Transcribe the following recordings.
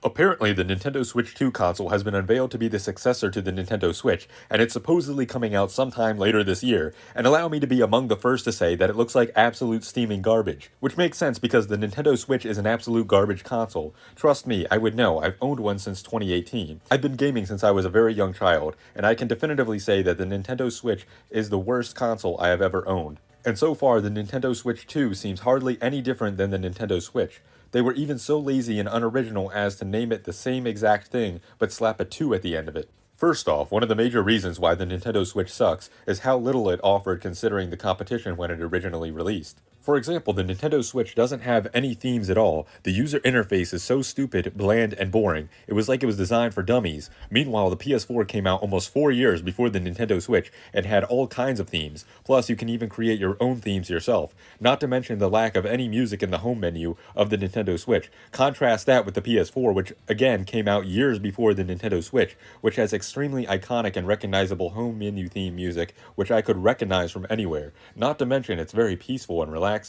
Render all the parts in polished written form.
Apparently, the Nintendo Switch 2 console has been unveiled to be the successor to the Nintendo Switch, and it's supposedly coming out sometime later this year, and allow me to be among the first to say that it looks like absolute steaming garbage, which makes sense because the Nintendo Switch is an absolute garbage console. Trust me, I would know, I've owned one since 2018. I've been gaming since I was a very young child, and I can definitively say that the Nintendo Switch is the worst console I have ever owned. And so far, the Nintendo Switch 2 seems hardly any different than the Nintendo Switch. They were even so lazy and unoriginal as to name it the same exact thing, but slap a 2 at the end of it. First off, one of the major reasons why the Nintendo Switch sucks is how little it offered considering the competition when it originally released. For example, the Nintendo Switch doesn't have any themes at all. The user interface is so stupid, bland, and boring. It was like it was designed for dummies. Meanwhile, the PS4 came out almost 4 years before the Nintendo Switch and had all kinds of themes. Plus, you can even create your own themes yourself. Not to mention the lack of any music in the home menu of the Nintendo Switch. Contrast that with the PS4, which again came out years before the Nintendo Switch, which has extremely iconic and recognizable home menu theme music, which I could recognize from anywhere. Not to mention, it's very peaceful and relaxing.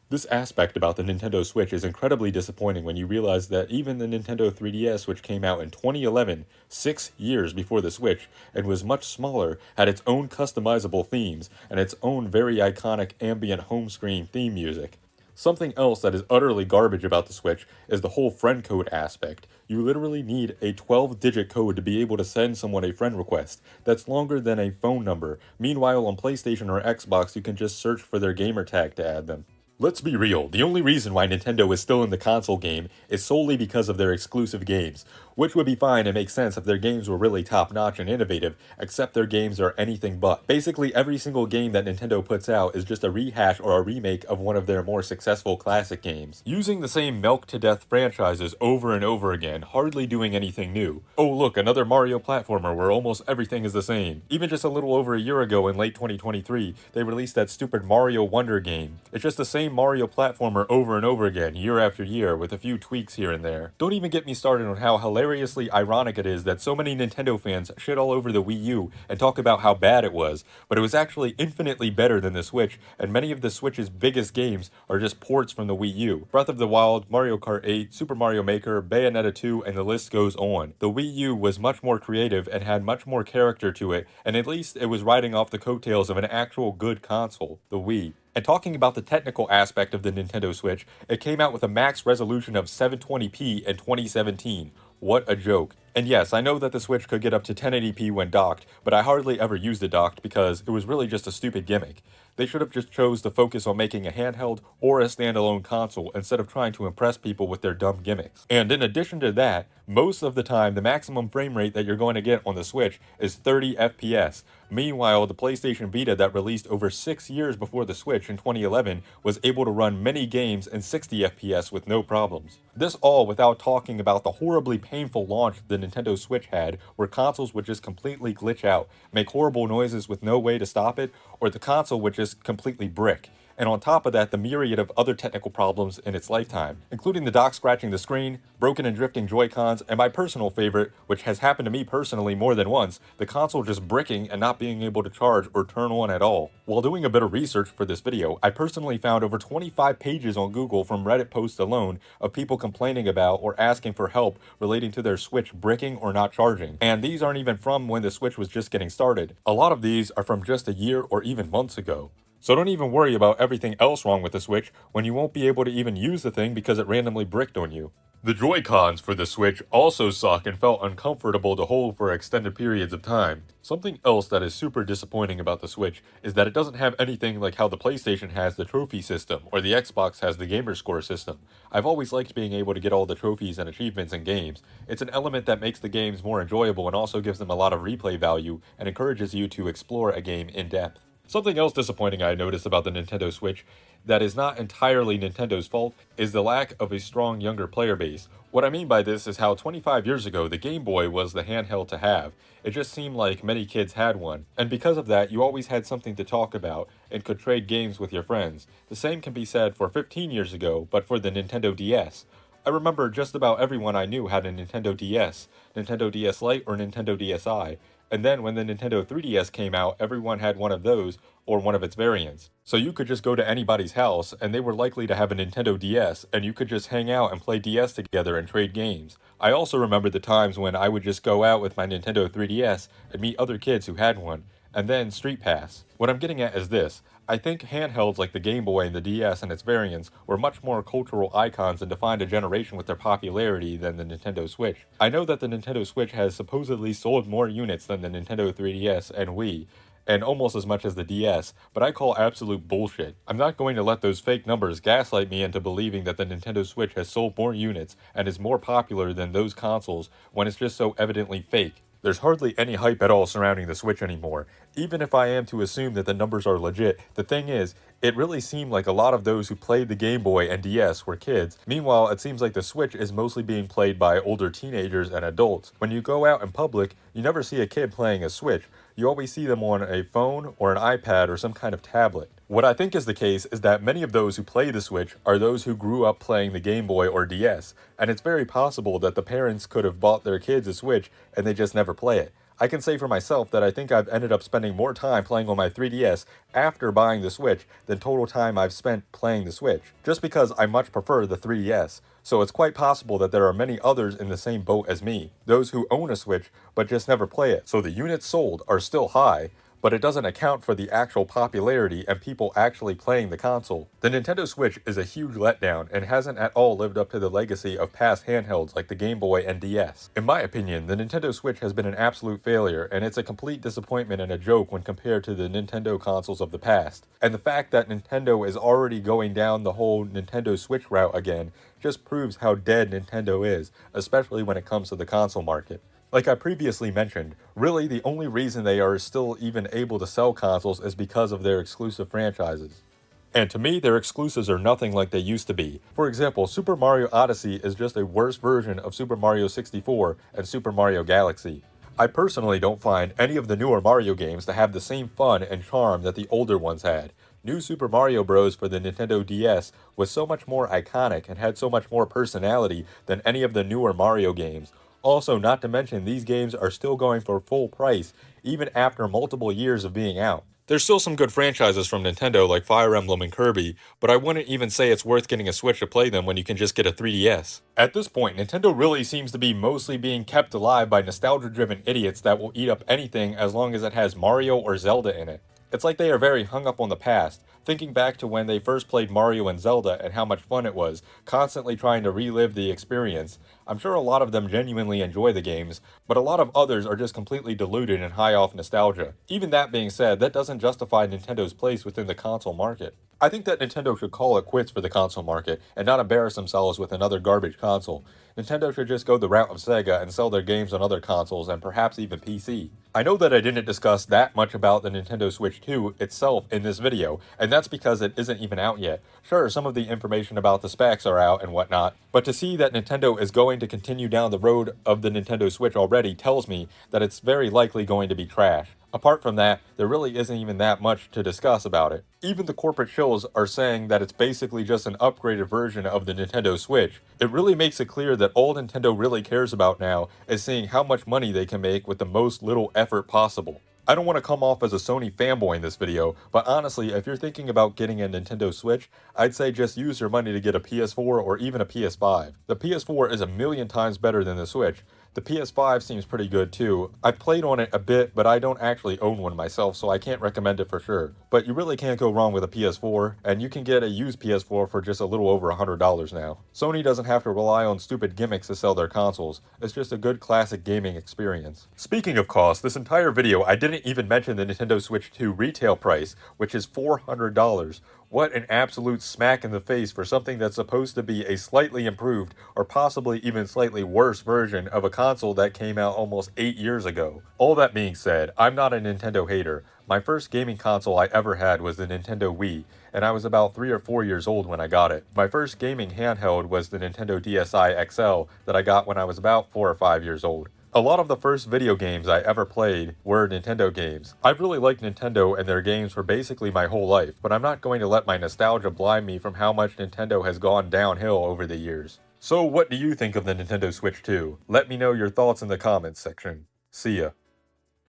This aspect about the Nintendo Switch is incredibly disappointing when you realize that even the Nintendo 3DS, which came out in 2011, 6 years before the Switch, and was much smaller, had its own customizable themes and its own very iconic ambient home screen theme music. Something else that is utterly garbage about the Switch is the whole friend code aspect. You literally need a 12-digit code to be able to send someone a friend request. That's longer than a phone number. Meanwhile, on PlayStation or Xbox, you can just search for their gamer tag to add them. Let's be real, the only reason why Nintendo is still in the console game is solely because of their exclusive games, which would be fine and make sense if their games were really top-notch and innovative, except their games are anything but. Basically, every single game that Nintendo puts out is just a rehash or a remake of one of their more successful classic games, using the same milk-to-death franchises over and over again, hardly doing anything new. Oh look, another Mario platformer where almost everything is the same. Even just a little over a year ago in late 2023, they released that stupid Mario Wonder game. It's just the same Mario platformer over and over again, year after year, with a few tweaks here and there. Don't even get me started on how hilariously ironic it is that so many Nintendo fans shit all over the Wii U and talk about how bad it was, but it was actually infinitely better than the Switch, and many of the Switch's biggest games are just ports from the Wii U. Breath of the Wild, Mario Kart 8, Super Mario Maker, Bayonetta 2, and the list goes on. The Wii U was much more creative and had much more character to it, and at least it was riding off the coattails of an actual good console, the Wii. And talking about the technical aspect of the Nintendo Switch, it came out with a max resolution of 720p in 2017. What a joke. And yes, I know that the Switch could get up to 1080p when docked, but I hardly ever used it docked because it was really just a stupid gimmick. They should have just chose to focus on making a handheld or a standalone console instead of trying to impress people with their dumb gimmicks. And in addition to that, most of the time the maximum frame rate that you're going to get on the Switch is 30 FPS. Meanwhile, the PlayStation Vita that released over 6 years before the Switch in 2011 was able to run many games in 60 FPS with no problems. This all without talking about the horribly painful launch the Nintendo Switch had, where consoles would just completely glitch out, make horrible noises with no way to stop it, or the console would just completely brick. And on top of that, the myriad of other technical problems in its lifetime, including the dock scratching the screen, broken and drifting Joy-Cons, and my personal favorite, which has happened to me personally more than once, the console just bricking and not being able to charge or turn on at all. While doing a bit of research for this video, I personally found over 25 pages on Google from Reddit posts alone of people complaining about or asking for help relating to their Switch bricking or not charging. And these aren't even from when the Switch was just getting started. A lot of these are from just a year or even months ago. So don't even worry about everything else wrong with the Switch when you won't be able to even use the thing because it randomly bricked on you. The Joy-Cons for the Switch also suck and felt uncomfortable to hold for extended periods of time. Something else that is super disappointing about the Switch is that it doesn't have anything like how the PlayStation has the trophy system or the Xbox has the gamer score system. I've always liked being able to get all the trophies and achievements in games. It's an element that makes the games more enjoyable and also gives them a lot of replay value and encourages you to explore a game in depth. Something else disappointing I noticed about the Nintendo Switch that is not entirely Nintendo's fault is the lack of a strong younger player base. What I mean by this is how 25 years ago the Game Boy was the handheld to have. It just seemed like many kids had one, and because of that you always had something to talk about and could trade games with your friends. The same can be said for 15 years ago, but for the Nintendo DS. I remember just about everyone I knew had a Nintendo DS, Nintendo DS Lite, or Nintendo DSi, and then when the Nintendo 3DS came out, everyone had one of those or one of its variants. So you could just go to anybody's house and they were likely to have a Nintendo DS and you could just hang out and play DS together and trade games. I also remember the times when I would just go out with my Nintendo 3DS and meet other kids who had one, and then Street Pass. What I'm getting at is this. I think handhelds like the Game Boy and the DS and its variants were much more cultural icons and defined a generation with their popularity than the Nintendo Switch. I know that the Nintendo Switch has supposedly sold more units than the Nintendo 3DS and Wii, and almost as much as the DS, but I call absolute bullshit. I'm not going to let those fake numbers gaslight me into believing that the Nintendo Switch has sold more units and is more popular than those consoles when it's just so evidently fake. There's hardly any hype at all surrounding the Switch anymore. Even if I am to assume that the numbers are legit, the thing is, it really seemed like a lot of those who played the Game Boy and DS were kids. Meanwhile, it seems like the Switch is mostly being played by older teenagers and adults. When you go out in public, you never see a kid playing a Switch. You always see them on a phone or an iPad or some kind of tablet. What I think is the case is that many of those who play the Switch are those who grew up playing the Game Boy or DS, and it's very possible that the parents could have bought their kids a Switch and they just never play it. I can say for myself that I think I've ended up spending more time playing on my 3DS after buying the Switch than total time I've spent playing the Switch, just because I much prefer the 3DS. So it's quite possible that there are many others in the same boat as me, those who own a Switch but just never play it. So the units sold are still high, but it doesn't account for the actual popularity and people actually playing the console. The Nintendo Switch is a huge letdown and hasn't at all lived up to the legacy of past handhelds like the Game Boy and DS. In my opinion, the Nintendo Switch has been an absolute failure, and it's a complete disappointment and a joke when compared to the Nintendo consoles of the past. And the fact that Nintendo is already going down the whole Nintendo Switch route again just proves how dead Nintendo is, especially when it comes to the console market. Like I previously mentioned, really the only reason they are still even able to sell consoles is because of their exclusive franchises. And to me, their exclusives are nothing like they used to be. For example, Super Mario Odyssey is just a worse version of Super Mario 64 and Super Mario Galaxy. I personally don't find any of the newer Mario games to have the same fun and charm that the older ones had. New Super Mario Bros. For the Nintendo DS was so much more iconic and had so much more personality than any of the newer Mario games. Also, not to mention, these games are still going for full price, even after multiple years of being out. There's still some good franchises from Nintendo like Fire Emblem and Kirby, but I wouldn't even say it's worth getting a Switch to play them when you can just get a 3DS. At this point, Nintendo really seems to be mostly being kept alive by nostalgia-driven idiots that will eat up anything as long as it has Mario or Zelda in it. It's like they are very hung up on the past, thinking back to when they first played Mario and Zelda and how much fun it was, constantly trying to relive the experience. I'm sure a lot of them genuinely enjoy the games, but a lot of others are just completely deluded and high off nostalgia. Even that being said, that doesn't justify Nintendo's place within the console market. I think that Nintendo should call it quits for the console market and not embarrass themselves with another garbage console. Nintendo should just go the route of Sega and sell their games on other consoles and perhaps even PC. I know that I didn't discuss that much about the Nintendo Switch 2 itself in this video, and that's because it isn't even out yet. Sure, some of the information about the specs are out and whatnot, but to see that Nintendo is going to continue down the road of the Nintendo Switch already tells me that it's very likely going to be trash. Apart from that, there really isn't even that much to discuss about it. Even the corporate shills are saying that it's basically just an upgraded version of the Nintendo Switch. It really makes it clear that all Nintendo really cares about now is seeing how much money they can make with the most little effort possible. I don't want to come off as a Sony fanboy in this video, but honestly, if you're thinking about getting a Nintendo Switch, I'd say just use your money to get a PS4 or even a PS5. The PS4 is a million times better than the Switch. The PS5 seems pretty good too. I've played on it a bit, but I don't actually own one myself, so I can't recommend it for sure. But you really can't go wrong with a PS4, and you can get a used PS4 for just a little over $100 now. Sony doesn't have to rely on stupid gimmicks to sell their consoles. It's just a good classic gaming experience. Speaking of cost, this entire video I didn't even mention the Nintendo Switch 2 retail price, which is $400. What an absolute smack in the face for something that's supposed to be a slightly improved or possibly even slightly worse version of a console that came out almost 8 years ago. All that being said, I'm not a Nintendo hater. My first gaming console I ever had was the Nintendo Wii, and I was about 3 or 4 years old when I got it. My first gaming handheld was the Nintendo DSi XL that I got when I was about 4 or 5 years old. A lot of the first video games I ever played were Nintendo games. I've really liked Nintendo and their games for basically my whole life, but I'm not going to let my nostalgia blind me from how much Nintendo has gone downhill over the years. So what do you think of the Nintendo Switch 2? Let me know your thoughts in the comments section. See ya.